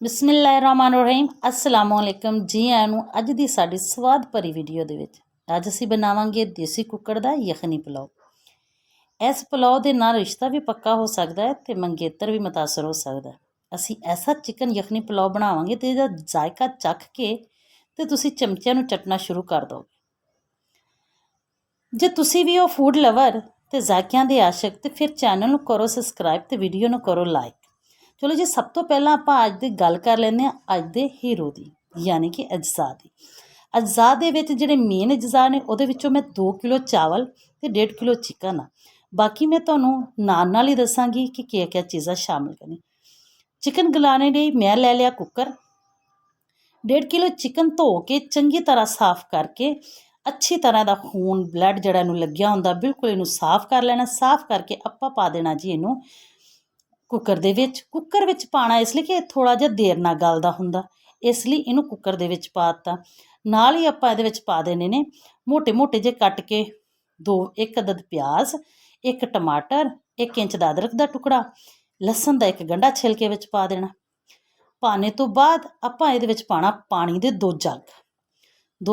ਬਿਸਮਿਲ੍ਲਾਹਿਰਰਹਿਮਾਨਿਰਰਹੀਮ अस्सलामुअलैकुम जी आया ਨੂੰ ਅੱਜ ਦੀ ਸਾਡੀ ਸਵਾਦ ਭਰੀ ਵੀਡੀਓ ਦੇ ਵਿੱਚ ਅੱਜ ਅਸੀਂ ਬਣਾਵਾਂਗੇ ਦੇਸੀ ਕੁੱਕੜ ਦਾ ਯਖਨੀ ਪੁਲਾਓ। ਇਸ ਪੁਲਾਓ ਦੇ ਨਾਲ ਰਿਸ਼ਤਾ ਵੀ ਪੱਕਾ ਹੋ ਸਕਦਾ ਹੈ ਤੇ ਮੰਗੇਤਰ ਵੀ ਮੁਤਾਸਰ ਹੋ ਸਕਦਾ ਹੈ। ਅਸੀਂ ਐਸਾ ਚਿਕਨ ਯਖਨੀ ਪੁਲਾਓ ਬਣਾਵਾਂਗੇ ਤੇ ਇਹਦਾ ਜ਼ਾਇਕਾ ਚੱਖ ਕੇ ਤੇ ਤੁਸੀਂ ਚਮਚਿਆਂ ਨੂੰ ਚੱਟਣਾ ਸ਼ੁਰੂ ਕਰ ਦੋਗੇ। ਜੇ ਤੁਸੀਂ ਵੀ ਹੋ ਫੂਡ ਲਵਰ ਤੇ ਜ਼ਾਇਕਿਆਂ ਦੇ ਆਸ਼ਿਕ ਤੇ ਫਿਰ ਚੈਨਲ ਨੂੰ ਕਰੋ ਸਬਸਕ੍ਰਾਈਬ ਤੇ ਵੀਡੀਓ ਨੂੰ ਕਰੋ ਲਾਈਕ। ਚਲੋ ਜੀ, ਸਭ ਤੋਂ ਪਹਿਲਾਂ ਆਪਾਂ ਅੱਜ ਦੀ ਗੱਲ ਕਰ ਲੈਂਦੇ ਹਾਂ ਅੱਜ ਦੇ ਹੀਰੋ ਦੀ, ਯਾਨੀ ਕਿ ਅਜਜ਼ਾ ਦੀ। ਅਜਜ਼ਾ ਦੇ ਵਿੱਚ ਜਿਹੜੇ ਮੇਨ ਅਜਜ਼ਾ ਨੇ ਉਹਦੇ ਵਿੱਚੋਂ ਮੈਂ 2 ਕਿਲੋ ਚਾਵਲ ਤੇ 1.5 ਕਿਲੋ ਚਿਕਨ ਆ। ਬਾਕੀ ਮੈਂ ਤੁਹਾਨੂੰ ਨਾਲ ਹੀ ਦੱਸਾਂਗੀ ਕਿ ਕਿਆ ਚੀਜ਼ਾਂ ਸ਼ਾਮਿਲ ਕਰਨੀ। ਚਿਕਨ ਗਲਾਣੇ ਲਈ ਮੈਂ ਲੈ ਲਿਆ ਕੁੱਕਰ। 1.5 ਕਿਲੋ ਚਿਕਨ ਧੋ ਕੇ ਚੰਗੀ ਤਰ੍ਹਾਂ ਸਾਫ਼ ਕਰਕੇ ਅੱਛੀ ਤਰ੍ਹਾਂ ਦਾ ਖੂਨ ਬਲੱਡ ਜਿਹੜਾ ਇਹਨੂੰ ਲੱਗਿਆ ਹੁੰਦਾ ਬਿਲਕੁਲ ਇਹਨੂੰ ਸਾਫ਼ ਕਰ ਲੈਣਾ। ਸਾਫ਼ ਕਰਕੇ ਆਪਾਂ ਪਾ ਦੇਣਾ ਜੀ ਇਹਨੂੰ ਕੁੱਕਰ ਦੇ ਵਿੱਚ। ਕੁੱਕਰ ਵਿੱਚ ਪਾਉਣਾ ਇਸ ਲਈ ਕਿ ਥੋੜ੍ਹਾ ਜਿਹਾ ਦੇਰ ਨਾਲ ਗਲਦਾ ਹੁੰਦਾ, ਇਸ ਲਈ ਇਹਨੂੰ ਕੁੱਕਰ ਦੇ ਵਿੱਚ ਪਾ ਦਿੱਤਾ। ਨਾਲ ਹੀ ਆਪਾਂ ਇਹਦੇ ਵਿੱਚ ਪਾ ਦੇਣੇ ਨੇ ਮੋਟੇ ਮੋਟੇ ਜਿਹੇ ਕੱਟ ਕੇ ਇੱਕ ਅਦਦ ਪਿਆਜ਼, 1 ਟਮਾਟਰ, 1 ਇੰਚ ਦਾ ਅਦਰਕ ਦਾ ਟੁਕੜਾ, ਲਸਣ ਦਾ 1 ਗੰਢਾ ਛਿਲਕੇ ਵਿੱਚ ਪਾ ਦੇਣਾ। ਪਾਣੇ ਤੋਂ ਬਾਅਦ ਆਪਾਂ ਇਹਦੇ ਵਿੱਚ ਪਾਉਣਾ ਪਾਣੀ ਦੇ 2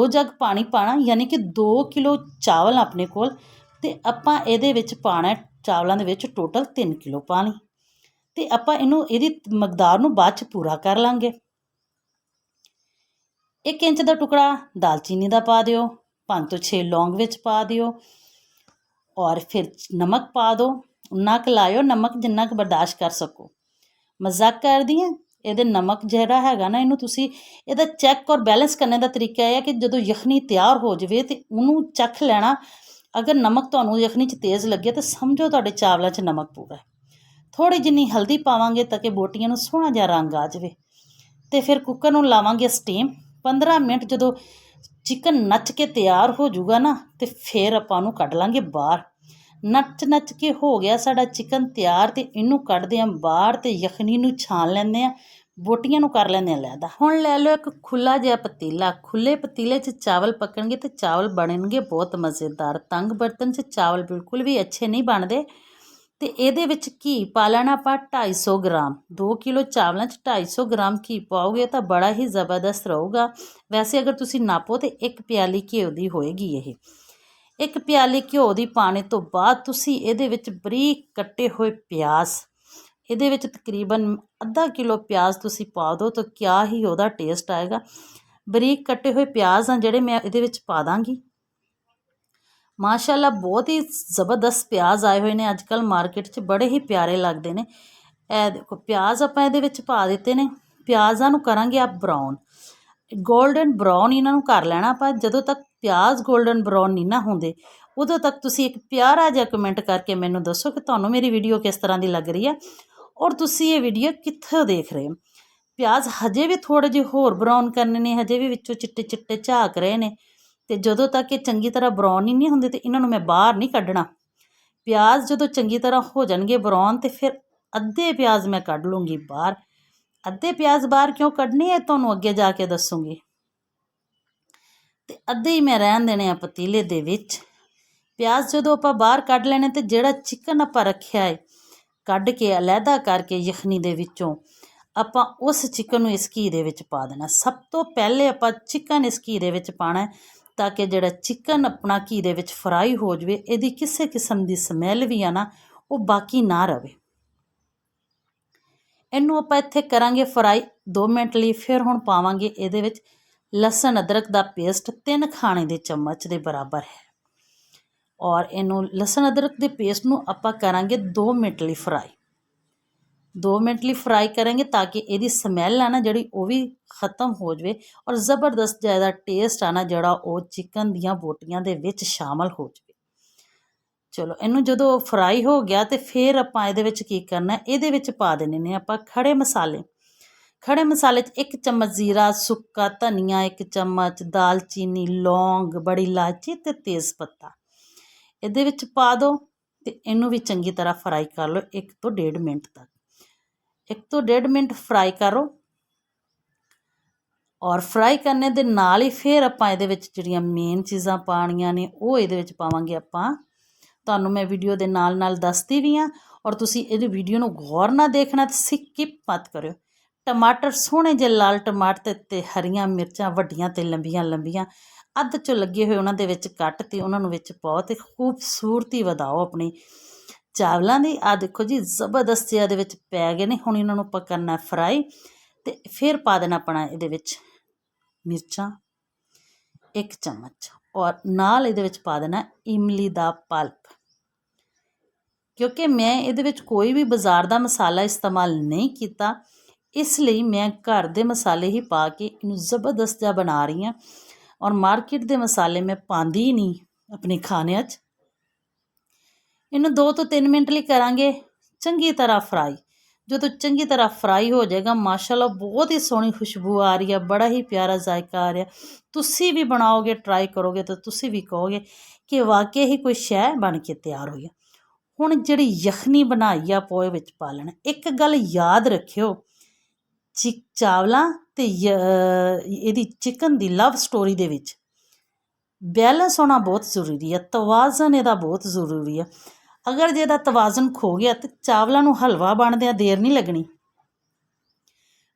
ਜੱਗ ਪਾਣੀ ਪਾਉਣਾ, ਯਾਨੀ ਕਿ 2 ਕਿਲੋ ਚਾਵਲ ਆਪਣੇ ਕੋਲ ਅਤੇ ਆਪਾਂ ਇਹਦੇ ਵਿੱਚ ਪਾਉਣਾ ਚਾਵਲਾਂ ਦੇ ਵਿੱਚ ਟੋਟਲ 3 ਕਿਲੋ ਪਾਣੀ। ਅਤੇ ਆਪਾਂ ਇਹਦੀ ਮਕਦਾਰ ਨੂੰ ਬਾਅਦ 'ਚ ਪੂਰਾ ਕਰ ਲਾਂਗੇ। 1 ਇੰਚ ਦਾ ਟੁਕੜਾ ਦਾਲਚੀਨੀ ਦਾ ਪਾ ਦਿਓ, 5 ਤੋਂ 6 ਲੌਂਗ ਵਿੱਚ ਪਾ ਦਿਓ ਔਰ ਫਿਰ ਨਮਕ ਪਾ ਦਿਓ। ਉਨਾ ਕੁ ਲਾਇਓ ਨਮਕ ਜਿੰਨਾ ਕੁ ਬਰਦਾਸ਼ਤ ਕਰ ਸਕੋ। ਮਜ਼ਾਕ ਕਰਦੀ ਹਾਂ, ਇਹਦੇ ਨਮਕ ਜਿਹੜਾ ਹੈਗਾ ਨਾ ਇਹਨੂੰ ਤੁਸੀਂ ਇਹਦਾ ਚੈੱਕ ਔਰ ਬੈਲੈਂਸ ਕਰਨ ਦਾ ਤਰੀਕਾ ਇਹ ਹੈ ਕਿ ਜਦੋਂ ਯਖਨੀ ਤਿਆਰ ਹੋ ਜਾਵੇ ਤਾਂ ਉਹਨੂੰ ਚੱਖ ਲੈਣਾ। ਅਗਰ ਨਮਕ ਤੁਹਾਨੂੰ ਯਖਨੀ 'ਚ ਤੇਜ਼ ਲੱਗੇ ਤਾਂ ਸਮਝੋ ਤੁਹਾਡੇ ਚਾਵਲਾਂ 'ਚ ਨਮਕ ਪੂਰਾ ਹੈ। ਥੋੜ੍ਹੀ ਜਿੰਨੀ ਹਲਦੀ ਪਾਵਾਂਗੇ ਤਾਂ ਕਿ ਬੋਟੀਆਂ ਨੂੰ ਸੋਹਣਾ ਜਿਹਾ ਰੰਗ ਆ ਜਾਵੇ ਅਤੇ ਫਿਰ ਕੁੱਕਰ ਨੂੰ ਲਾਵਾਂਗੇ ਸਟੀਮ। 15 ਮਿੰਟ ਜਦੋਂ ਚਿਕਨ ਨੱਚ ਕੇ ਤਿਆਰ ਹੋ ਜਾਊਗਾ ਨਾ ਅਤੇ ਫਿਰ ਆਪਾਂ ਉਹਨੂੰ ਕੱਢ ਲਾਂਗੇ ਬਾਹਰ। ਨੱਚ ਕੇ ਹੋ ਗਿਆ ਸਾਡਾ ਚਿਕਨ ਤਿਆਰ ਅਤੇ ਇਹਨੂੰ ਕੱਢਦੇ ਹਾਂ ਬਾਹਰ ਅਤੇ ਯਖਨੀ ਨੂੰ ਛਾਣ ਲੈਂਦੇ ਹਾਂ, ਬੋਟੀਆਂ ਨੂੰ ਕਰ ਲੈਂਦੇ ਹਾਂ ਅਲੱਗ। ਹੁਣ ਲੈ ਲਓ ਇੱਕ ਖੁੱਲ੍ਹਾ ਜਿਹਾ ਪਤੀਲਾ। ਖੁੱਲ੍ਹੇ ਪਤੀਲੇ 'ਚ ਚਾਵਲ ਪੱਕਣਗੇ ਅਤੇ ਚਾਵਲ ਬਣਨਗੇ ਬਹੁਤ ਮਜ਼ੇਦਾਰ। ਤੰਗ ਬਰਤਨ 'ਚ ਚਾਵਲ ਬਿਲਕੁਲ ਵੀ ਅੱਛੇ ਨਹੀਂ ਬਣਦੇ। ਅਤੇ ਇਹਦੇ ਵਿੱਚ ਘੀ ਪਾ ਲੈਣਾ ਆਪਾਂ 250 ਗ੍ਰਾਮ। 2 ਕਿਲੋ ਚਾਵਲਾਂ 'ਚ 250 ਗ੍ਰਾਮ ਘੀ ਪਾਓਗੇ ਤਾਂ ਬੜਾ ਹੀ ਜ਼ਬਰਦਸਤ ਰਹੂਗਾ। ਵੈਸੇ ਅਗਰ ਤੁਸੀਂ ਨਾਪੋ ਤਾਂ 1 ਪਿਆਲੀ ਘਿਓ ਦੀ ਹੋਏਗੀ ਇਹ। 1 ਪਿਆਲੀ ਘਿਓ ਦੀ ਪਾਉਣ ਤੋਂ ਬਾਅਦ ਤੁਸੀਂ ਇਹਦੇ ਵਿੱਚ ਬਰੀਕ ਕੱਟੇ ਹੋਏ ਪਿਆਜ਼, ਇਹਦੇ ਵਿੱਚ ਤਕਰੀਬਨ ਅੱਧਾ ਕਿਲੋ ਪਿਆਜ਼ ਤੁਸੀਂ ਪਾ ਦਿਓ ਤਾਂ ਕਿਆ ਹੀ ਉਹਦਾ ਟੇਸਟ ਆਏਗਾ। ਬਰੀਕ ਕੱਟੇ ਹੋਏ ਪਿਆਜ਼ ਆ ਜਿਹੜੇ ਮੈਂ ਇਹਦੇ ਵਿੱਚ ਪਾ ਦਾਂਗੀ। ਮਾਸ਼ਾਅੱਲਾ ਬਹੁਤ ਹੀ ਜ਼ਬਰਦਸਤ ਪਿਆਜ਼ ਆਏ ਹੋਏ ਨੇ ਅੱਜ ਕੱਲ੍ਹ ਮਾਰਕੀਟ 'ਚ, ਬੜੇ ਹੀ ਪਿਆਰੇ ਲੱਗਦੇ ਨੇ। ਇਹ ਦੇਖੋ ਪਿਆਜ਼ ਆਪਾਂ ਇਹਦੇ ਵਿੱਚ ਪਾ ਦਿੱਤੇ ਨੇ। ਪਿਆਜ਼ਾਂ ਨੂੰ ਕਰਾਂਗੇ ਆਪ ਬਰਾਊਨ, ਗੋਲਡਨ ਬਰਾਊਨ ਇਹਨਾਂ ਨੂੰ ਕਰ ਲੈਣਾ ਆਪਾਂ। ਜਦੋਂ ਤੱਕ ਪਿਆਜ਼ ਗੋਲਡਨ ਬਰਾਊਨ ਨਹੀਂ ਨਾ ਹੁੰਦੇ ਉਦੋਂ ਤੱਕ ਤੁਸੀਂ ਇੱਕ ਪਿਆਰਾ ਜਿਹਾ ਕਮੈਂਟ ਕਰਕੇ ਮੈਨੂੰ ਦੱਸੋ ਕਿ ਤੁਹਾਨੂੰ ਮੇਰੀ ਵੀਡੀਓ ਕਿਸ ਤਰ੍ਹਾਂ ਦੀ ਲੱਗ ਰਹੀ ਹੈ ਔਰ ਤੁਸੀਂ ਇਹ ਵੀਡੀਓ ਕਿੱਥੋਂ ਦੇਖ ਰਹੇ ਹੋ। ਪਿਆਜ਼ ਹਜੇ ਵੀ ਥੋੜ੍ਹੇ ਜਿਹੇ ਹੋਰ ਬਰਾਊਨ ਕਰਨੇ ਨੇ, ਹਜੇ ਵੀ ਵਿੱਚੋਂ ਚਿੱਟੇ ਚਿੱਟੇ ਝਾਕ ਰਹੇ ਨੇ ਅਤੇ ਜਦੋਂ ਤੱਕ ਇਹ ਚੰਗੀ ਤਰ੍ਹਾਂ ਬਰਾਊਨ ਹੀ ਨਹੀਂ ਹੁੰਦੇ ਅਤੇ ਇਹਨਾਂ ਨੂੰ ਮੈਂ ਬਾਹਰ ਨਹੀਂ ਕੱਢਣਾ। ਪਿਆਜ਼ ਜਦੋਂ ਚੰਗੀ ਤਰ੍ਹਾਂ ਹੋ ਜਾਣਗੇ ਬਰਾਊਨ ਅਤੇ ਫਿਰ ਅੱਧੇ ਪਿਆਜ਼ ਮੈਂ ਕੱਢ ਲੂੰਗੀ ਬਾਹਰ। ਅੱਧੇ ਪਿਆਜ਼ ਬਾਹਰ ਕਿਉਂ ਕੱਢਣੇ ਹੈ ਤੁਹਾਨੂੰ ਅੱਗੇ ਜਾ ਕੇ ਦੱਸੂੰਗੀ। ਅਤੇ ਅੱਧੇ ਹੀ ਮੈਂ ਰਹਿਣ ਦੇਣੇ ਆ ਪਤੀਲੇ ਦੇ ਵਿੱਚ। ਪਿਆਜ਼ ਜਦੋਂ ਆਪਾਂ ਬਾਹਰ ਕੱਢ ਲੈਣੇ ਅਤੇ ਜਿਹੜਾ ਚਿਕਨ ਆਪਾਂ ਰੱਖਿਆ ਹੈ ਕੱਢ ਕੇ ਅਲੱਗਾ ਕਰਕੇ ਯਖਨੀ ਦੇ ਵਿੱਚੋਂ ਆਪਾਂ ਉਸ ਚਿਕਨ ਨੂੰ ਇਸ ਘੀ ਦੇ ਵਿੱਚ ਪਾ ਦੇਣਾ। ਸਭ ਤੋਂ ਪਹਿਲੇ ਆਪਾਂ ਚਿਕਨ ਇਸ ਘੀ ਦੇ ਵਿੱਚ ਪਾਉਣਾ ਤਾਂ ਕਿ ਜਿਹੜਾ ਚਿਕਨ ਆਪਣਾ ਘੀ ਦੇ ਵਿੱਚ ਫਰਾਈ ਹੋ ਜਾਵੇ, ਇਹਦੀ ਕਿਸੇ ਕਿਸਮ ਦੀ ਸਮੈਲ ਵੀ ਆ ਨਾ ਉਹ ਬਾਕੀ ਨਾ ਰਹੇ। ਇਹਨੂੰ ਆਪਾਂ ਇੱਥੇ ਕਰਾਂਗੇ ਫਰਾਈ 2 ਮਿੰਟ ਲਈ। ਫਿਰ ਹੁਣ ਪਾਵਾਂਗੇ ਇਹਦੇ ਵਿੱਚ ਲਸਣ ਅਦਰਕ ਦਾ ਪੇਸਟ 3 ਖਾਣੇ ਦੇ ਚਮਚ ਦੇ ਬਰਾਬਰ ਹੈ ਔਰ ਇਹਨੂੰ ਲਸਣ ਅਦਰਕ ਦੇ ਪੇਸਟ ਨੂੰ ਆਪਾਂ ਕਰਾਂਗੇ 2 ਮਿੰਟ ਲਈ ਫਰਾਈ। 2 ਮਿੰਟ ਲਈ ਫਰਾਈ ਕਰਾਂਗੇ ਤਾਂ ਕਿ ਇਹਦੀ ਸਮੈਲ ਆ ਨਾ ਜਿਹੜੀ ਉਹ ਵੀ ਖ਼ਤਮ ਹੋ ਜਾਵੇ ਔਰ ਜ਼ਬਰਦਸਤ ਜ਼ਿਆਦਾ ਟੇਸਟ ਆ ਨਾ ਜਿਹੜਾ ਉਹ ਚਿਕਨ ਦੀਆਂ ਬੋਟੀਆਂ ਦੇ ਵਿੱਚ ਸ਼ਾਮਲ ਹੋ ਜਾਵੇ। ਚਲੋ ਇਹਨੂੰ ਜਦੋਂ ਫਰਾਈ ਹੋ ਗਿਆ ਅਤੇ ਫਿਰ ਆਪਾਂ ਇਹਦੇ ਵਿੱਚ ਕੀ ਕਰਨਾ, ਇਹਦੇ ਵਿੱਚ ਪਾ ਦੇਣੇ ਨੇ ਆਪਾਂ ਖੜ੍ਹੇ ਮਸਾਲੇ। ਖੜ੍ਹੇ ਮਸਾਲੇ 'ਚ 1 ਚਮਚ ਜ਼ੀਰਾ, ਸੁੱਕਾ ਧਨੀਆ 1 ਚਮਚ, ਦਾਲਚੀਨੀ, ਲੌਂਗ, ਬੜੀ ਇਲਾਇਚੀ ਅਤੇ ਤੇਜ਼ ਪੱਤਾ ਇਹਦੇ ਵਿੱਚ ਪਾ ਦਿਓ ਅਤੇ ਇਹਨੂੰ ਵੀ ਚੰਗੀ ਤਰ੍ਹਾਂ ਫਰਾਈ ਕਰ ਲਓ 1 ਤੋਂ 1.5 ਮਿੰਟ ਤੱਕ। 1 ਤੋਂ 1.5 ਮਿੰਟ ਫਰਾਈ ਕਰੋ ਔਰ ਫਰਾਈ ਕਰਨੇ ਦੇ ਨਾਲ ਹੀ ਫਿਰ ਆਪਾਂ ਇਹਦੇ ਵਿੱਚ ਜਿਹੜੀਆਂ ਮੇਨ ਚੀਜ਼ਾਂ ਪਾਉਣੀਆਂ ਨੇ ਉਹ ਇਹਦੇ ਵਿੱਚ ਪਾਵਾਂਗੇ ਆਪਾਂ। ਤੁਹਾਨੂੰ ਮੈਂ ਵੀਡੀਓ ਦੇ ਨਾਲ ਦੱਸਦੀ ਵੀ ਹਾਂ ਔਰ ਤੁਸੀਂ ਇਹਦੀ ਵੀਡੀਓ ਨੂੰ ਗੌਰ ਨਾਲ ਦੇਖਣਾ ਅਤੇ ਸਕਿਪ ਮਤ ਕਰਿਓ। ਟਮਾਟਰ ਸੋਹਣੇ ਜਿਹੇ ਲਾਲ ਟਮਾਟਰ ਅਤੇ ਹਰੀਆਂ ਮਿਰਚਾਂ ਵੱਡੀਆਂ ਅਤੇ ਲੰਬੀਆਂ ਲੰਬੀਆਂ ਅੱਧ 'ਚੋਂ ਲੱਗੇ ਹੋਏ ਉਹਨਾਂ ਦੇ ਵਿੱਚ ਕੱਟ ਅਤੇ ਉਹਨਾਂ ਨੂੰ ਵਿੱਚ ਪਾਓ ਅਤੇ ਖੂਬਸੂਰਤੀ ਵਧਾਓ ਆਪਣੀ ਚਾਵਲਾਂ ਦੀ। ਆਹ ਦੇਖੋ ਜੀ ਜ਼ਬਰਦਸਤ ਜਿਹਾ ਇਹਦੇ ਵਿੱਚ ਪੈ ਗਏ ਨੇ। ਹੁਣ ਇਹਨਾਂ ਨੂੰ ਆਪਾਂ ਕਰਨਾ ਫਰਾਈ ਅਤੇ ਫਿਰ ਪਾ ਦੇਣਾ ਆਪਣਾ ਇਹਦੇ ਵਿੱਚ ਮਿਰਚਾਂ 1 ਚਮਚ ਔਰ ਨਾਲ ਇਹਦੇ ਵਿੱਚ ਪਾ ਦੇਣਾ ਇਮਲੀ ਦਾ ਪਲਪ। ਕਿਉਂਕਿ ਮੈਂ ਇਹਦੇ ਵਿੱਚ ਕੋਈ ਵੀ ਬਾਜ਼ਾਰ ਦਾ ਮਸਾਲਾ ਇਸਤੇਮਾਲ ਨਹੀਂ ਕੀਤਾ, ਇਸ ਲਈ ਮੈਂ ਘਰ ਦੇ ਮਸਾਲੇ ਹੀ ਪਾ ਕੇ ਇਹਨੂੰ ਜ਼ਬਰਦਸਤ ਜਿਹਾ ਬਣਾ ਰਹੀ ਹਾਂ। ਔਰ ਮਾਰਕੀਟ ਦੇ ਮਸਾਲੇ ਮੈਂ ਪਾਉਂਦੀ ਹੀ ਨਹੀਂ ਆਪਣੇ ਖਾਣਿਆਂ 'ਚ। ਇਹਨੂੰ 2 ਤੋਂ 3 ਮਿੰਟ ਲਈ ਕਰਾਂਗੇ ਚੰਗੀ ਤਰ੍ਹਾਂ ਫਰਾਈ। ਜਦੋਂ ਚੰਗੀ ਤਰ੍ਹਾਂ ਫਰਾਈ ਹੋ ਜਾਏਗਾ, ਮਾਸ਼ਾਅੱਲਾ ਬਹੁਤ ਹੀ ਸੋਹਣੀ ਖੁਸ਼ਬੂ ਆ ਰਹੀ ਹੈ, ਬੜਾ ਹੀ ਪਿਆਰਾ ਜ਼ਾਇਕਾ ਆ ਰਿਹਾ। ਤੁਸੀਂ ਵੀ ਬਣਾਓਗੇ, ਟਰਾਈ ਕਰੋਗੇ ਤਾਂ ਤੁਸੀਂ ਵੀ ਕਹੋਗੇ ਕਿ ਵਾਕਿਆ ਹੀ ਕੋਈ ਸ਼ੈ ਬਣ ਕੇ ਤਿਆਰ ਹੋਈ ਹੈ। ਹੁਣ ਜਿਹੜੀ ਯਖਨੀ ਬਣਾਈ ਆ ਪੋਏ ਵਿੱਚ ਪਾ ਲੈਣਾ। ਇੱਕ ਗੱਲ ਯਾਦ ਰੱਖਿਓ, ਚਾਵਲਾਂ ਅਤੇ ਇਹਦੀ ਚਿਕਨ ਦੀ ਲਵ ਸਟੋਰੀ ਦੇ ਵਿੱਚ ਬੈਲੈਂਸ ਹੋਣਾ ਬਹੁਤ ਜ਼ਰੂਰੀ ਹੈ, ਤਵਾਜ਼ਨ ਇਹਦਾ ਬਹੁਤ ਜ਼ਰੂਰੀ ਹੈ। ਅਗਰ ਜੇ ਇਹਦਾ ਤਵਾਜ਼ਨ ਖੋ ਗਿਆ ਤਾਂ ਚਾਵਲਾਂ ਨੂੰ ਹਲਵਾ ਬਣਦਿਆਂ ਦੇਰ ਨਹੀਂ ਲੱਗਣੀ।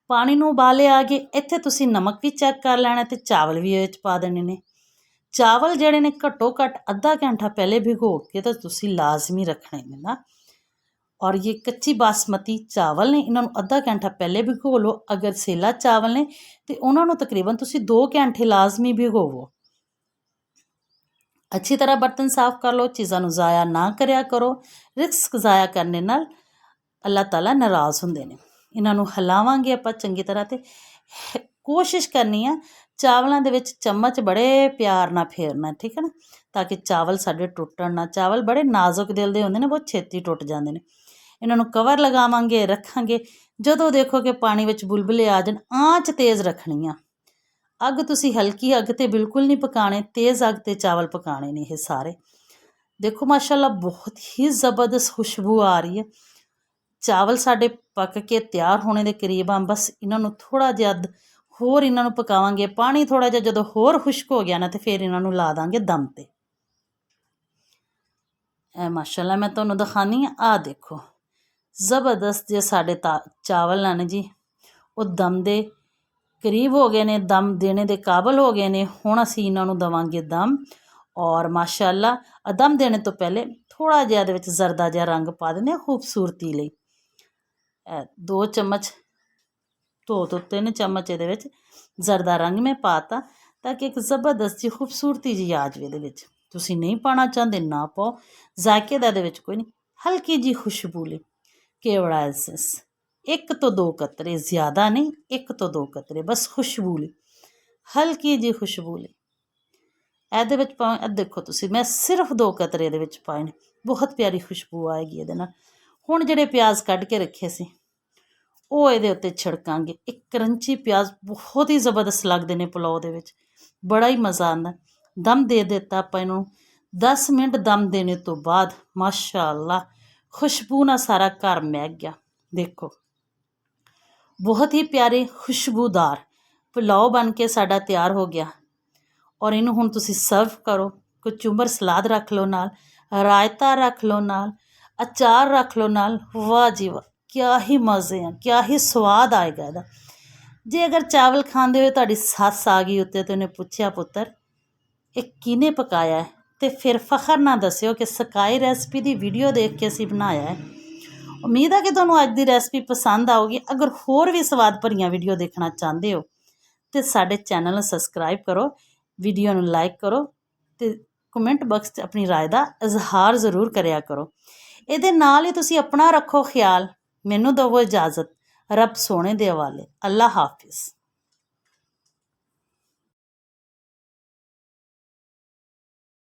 ਪਾਣੀ ਨੂੰ ਉਬਾਲੇ ਆ ਗਏ, ਇੱਥੇ ਤੁਸੀਂ ਨਮਕ ਵੀ ਚੈੱਕ ਕਰ ਲੈਣਾ ਅਤੇ ਚਾਵਲ ਵੀ ਇਹਦੇ 'ਚ ਪਾ ਦੇਣੇ ਨੇ। ਚਾਵਲ ਜਿਹੜੇ ਨੇ ਘੱਟੋ ਘੱਟ ਅੱਧਾ ਘੰਟਾ ਪਹਿਲੇ ਭਿਗੋ ਕੇ ਤਾਂ ਤੁਸੀਂ ਲਾਜ਼ਮੀ ਰੱਖਣੇ ਨੇ ਨਾ। ਔਰ ਇਹ ਕੱਚੀ ਬਾਸਮਤੀ ਚਾਵਲ ਨੇ, ਇਹਨਾਂ ਨੂੰ ਅੱਧਾ ਘੰਟਾ ਪਹਿਲੇ ਭਿਗੋ ਲਓ। ਅਗਰ ਸੇਲਾ ਚਾਵਲ ਨੇ ਤਾਂ ਉਹਨਾਂ ਨੂੰ ਤਕਰੀਬਨ ਤੁਸੀਂ 2 ਘੰਟੇ ਲਾਜ਼ਮੀ ਭਿਗੋਵੋ। ਅੱਛੀ ਤਰ੍ਹਾਂ ਬਰਤਨ ਸਾਫ਼ ਕਰ ਲਓ, ਚੀਜ਼ਾਂ ਨੂੰ ਜ਼ਾਇਆ ਨਾ ਕਰਿਆ ਕਰੋ। ਰਿਸਕ ਜ਼ਾਇਆ ਕਰਨ ਨਾਲ ਅੱਲਾਹ ਤਾਲਾ ਨਾਰਾਜ਼ ਹੁੰਦੇ ਨੇ। ਇਹਨਾਂ ਨੂੰ ਹਿਲਾਵਾਂਗੇ ਆਪਾਂ ਚੰਗੀ ਤਰ੍ਹਾਂ ਅਤੇ ਕੋਸ਼ਿਸ਼ ਕਰਨੀ ਆ ਚਾਵਲਾਂ ਦੇ ਵਿੱਚ ਚਮਚ ਬੜੇ ਪਿਆਰ ਨਾਲ ਫੇਰਨਾ, ਠੀਕ ਹੈ ਨਾ, ਤਾਂ ਕਿ ਚਾਵਲ ਸਾਡੇ ਟੁੱਟਣ ਨਾ। ਚਾਵਲ ਬੜੇ ਨਾਜ਼ੁਕ ਦਿਲ ਦੇ ਹੁੰਦੇ ਨੇ, ਬਹੁਤ ਛੇਤੀ ਟੁੱਟ ਜਾਂਦੇ ਨੇ। ਇਹਨਾਂ ਨੂੰ ਕਵਰ ਲਗਾਵਾਂਗੇ, ਰੱਖਾਂਗੇ। ਜਦੋਂ ਦੇਖੋ ਕਿ ਪਾਣੀ ਵਿੱਚ ਬੁਲਬੁਲੇ ਆ ਜਾਣ, ਆਂਚ ਤੇਜ਼ ਰੱਖਣੀ ਆ। ਅੱਗ ਤੁਸੀਂ ਹਲਕੀ ਅੱਗ 'ਤੇ ਬਿਲਕੁਲ ਨਹੀਂ ਪਕਾਉਣੇ, ਤੇਜ਼ ਅੱਗ 'ਤੇ ਚਾਵਲ ਪਕਾਉਣੇ ਨੇ ਇਹ ਸਾਰੇ। ਦੇਖੋ ਮਾਸ਼ਾਅੱਲਾ ਬਹੁਤ ਹੀ ਜ਼ਬਰਦਸਤ ਖੁਸ਼ਬੂ ਆ ਰਹੀ ਹੈ। ਚਾਵਲ ਸਾਡੇ ਪੱਕ ਕੇ ਤਿਆਰ ਹੋਣੇ ਦੇ ਕਰੀਬ ਆ। ਬਸ ਇਹਨਾਂ ਨੂੰ ਥੋੜ੍ਹਾ ਜਿਹਾ ਹੋਰ ਇਹਨਾਂ ਨੂੰ ਪਕਾਵਾਂਗੇ। ਪਾਣੀ ਥੋੜ੍ਹਾ ਜਿਹਾ ਜਦੋਂ ਹੋਰ ਖੁਸ਼ਕ ਹੋ ਗਿਆ ਨਾ ਤਾਂ ਫਿਰ ਇਹਨਾਂ ਨੂੰ ਲਾ ਦਾਂਗੇ ਦਮ 'ਤੇ। ਇਹ ਮਾਸ਼ਾਅੱਲਾ ਮੈਂ ਤੁਹਾਨੂੰ ਦਿਖਾਉਂਦੀ ਹਾਂ। ਆਹ ਦੇਖੋ ਜ਼ਬਰਦਸਤ ਜੇ ਸਾਡੇ ਚਾਵਲ ਹਨ ਜੀ, ਉਹ ਦਮ ਦੇ ਕਰੀਬ ਹੋ ਗਏ ਨੇ, ਦਮ ਦੇਣੇ ਦੇ ਕਾਬਲ ਹੋ ਗਏ ਨੇ। ਹੁਣ ਅਸੀਂ ਇਹਨਾਂ ਨੂੰ ਦੇਵਾਂਗੇ ਦਮ। ਔਰ ਮਾਸ਼ਾਅੱਲਾ ਦਮ ਦੇਣੇ ਤੋਂ ਪਹਿਲੇ ਥੋੜ੍ਹਾ ਜਿਹਾ ਇਹਦੇ ਵਿੱਚ ਜ਼ਰਦਾ ਜਿਹਾ ਰੰਗ ਪਾ ਦਿੰਦੇ ਹਾਂ ਖੂਬਸੂਰਤੀ ਲਈ। 2 ਚਮਚ 2 ਤੋਂ 3 ਚਮਚ ਇਹਦੇ ਵਿੱਚ ਜ਼ਰਦਾ ਰੰਗ ਮੈਂ ਪਾਤਾ, ਤਾਂ ਕਿ ਇੱਕ ਜ਼ਬਰਦਸਤ ਜਿਹੀ ਖੂਬਸੂਰਤੀ ਜਿਹੀ ਆ ਜਾਵੇ ਇਹਦੇ ਵਿੱਚ। ਤੁਸੀਂ ਨਹੀਂ ਪਾਉਣਾ ਚਾਹੁੰਦੇ ਨਾ ਪਾਓ, ਜ਼ਾਇਕੇ ਦਾ ਇਹਦੇ ਵਿੱਚ ਕੋਈ ਨਹੀਂ। ਹਲਕੀ ਜਿਹੀ ਖੁਸ਼ਬੂ ਲਈ ਕੇਵੜਾ ਐਸੈਂਸ 1 ਤੋਂ 2 ਕਤਰੇ, ਜ਼ਿਆਦਾ ਨਹੀਂ, 1 ਤੋਂ 2 ਕਤਰੇ ਬਸ ਖੁਸ਼ਬੂ ਲਈ, ਹਲਕੀ ਜਿਹੀ ਖੁਸ਼ਬੂ ਲਈ ਇਹਦੇ ਵਿੱਚ ਪਾਓ। ਦੇਖੋ ਤੁਸੀਂ ਮੈਂ ਸਿਰਫ 2 ਕਤਰੇ ਇਹਦੇ ਵਿੱਚ ਪਾਏ ਨੇ, ਬਹੁਤ ਪਿਆਰੀ ਖੁਸ਼ਬੂ ਆਏਗੀ ਇਹਦੇ ਨਾਲ। ਹੁਣ ਜਿਹੜੇ ਪਿਆਜ਼ ਕੱਢ ਕੇ ਰੱਖੇ ਸੀ ਉਹ ਇਹਦੇ ਉੱਤੇ ਛਿੜਕਾਂਗੇ। ਇੱਕ ਕਰੰਚੀ ਪਿਆਜ਼ ਬਹੁਤ ਹੀ ਜ਼ਬਰਦਸਤ ਲੱਗਦੇ ਨੇ ਪੁਲਾਓ ਦੇ ਵਿੱਚ, ਬੜਾ ਹੀ ਮਜ਼ਾ ਆਉਂਦਾ। ਦਮ ਦੇ ਦਿੱਤਾ ਆਪਾਂ ਇਹਨੂੰ। 10 ਮਿੰਟ ਦਮ ਦੇਣੇ ਤੋਂ ਬਾਅਦ ਮਾਸ਼ਾਅੱਲਾ ਖੁਸ਼ਬੂ ਨਾਲ ਸਾਰਾ ਘਰ ਮਹਿਕ ਗਿਆ। ਦੇਖੋ ਬਹੁਤ ਹੀ ਪਿਆਰੇ ਖੁਸ਼ਬੂਦਾਰ ਪੁਲਾਓ ਬਣ ਕੇ ਸਾਡਾ ਤਿਆਰ ਹੋ ਗਿਆ। ਔਰ ਇਹਨੂੰ ਹੁਣ ਤੁਸੀਂ ਸਰਵ ਕਰੋ। ਕਚੂੰਬਰ ਸਲਾਦ ਰੱਖ ਲਓ ਨਾਲ, ਰਾਇਤਾ ਰੱਖ ਲਓ ਨਾਲ, ਅਚਾਰ ਰੱਖ ਲਓ ਨਾਲ। ਵਾਹ ਜੀ ਵਾਹ, ਕਿਆ ਹੀ ਮਜ਼ੇ ਆ, ਕਿਆ ਹੀ ਸਵਾਦ ਆਏਗਾ ਇਹਦਾ। ਜੇ ਅਗਰ ਚਾਵਲ ਖਾਂਦੇ ਹੋਏ ਤੁਹਾਡੀ ਸੱਸ ਆ ਗਈ ਉੱਤੇ ਅਤੇ ਉਹਨੇ ਪੁੱਛਿਆ ਪੁੱਤਰ ਇਹ ਕਿਹਨੇ ਪਕਾਇਆ ਹੈ, ਅਤੇ ਫਿਰ ਫਖਰ ਨਾਲ ਦੱਸਿਓ ਕਿ ਸਕਾਈ ਰੈਸਪੀ ਦੀ ਵੀਡੀਓ ਦੇਖ ਕੇ ਅਸੀਂ ਬਣਾਇਆ ਹੈ। ਉਮੀਦ ਹੈ ਕਿ ਤੁਹਾਨੂੰ ਅੱਜ ਦੀ ਰੈਸਪੀ ਪਸੰਦ ਆਊਗੀ। ਅਗਰ ਹੋਰ ਵੀ ਸਵਾਦ ਭਰੀਆਂ ਵੀਡੀਓ ਦੇਖਣਾ ਚਾਹੁੰਦੇ ਹੋ ਤਾਂ ਸਾਡੇ ਚੈਨਲ ਨੂੰ ਸਬਸਕ੍ਰਾਈਬ ਕਰੋ, ਵੀਡੀਓ ਨੂੰ ਲਾਈਕ ਕਰੋ ਅਤੇ ਕਮੈਂਟ ਬਾਕਸ 'ਚ ਆਪਣੀ ਰਾਏ ਦਾ ਇਜ਼ਹਾਰ ਜ਼ਰੂਰ ਕਰਿਆ ਕਰੋ। ਇਹਦੇ ਨਾਲ ਹੀ ਤੁਸੀਂ ਆਪਣਾ ਰੱਖੋ ਖਿਆਲ। ਮੈਨੂੰ ਦਿਓ ਇਜਾਜ਼ਤ, ਰੱਬ ਸੋਹਣੇ ਦੇ ਹਵਾਲੇ। ਅੱਲਾ ਹਾਫਿਜ਼।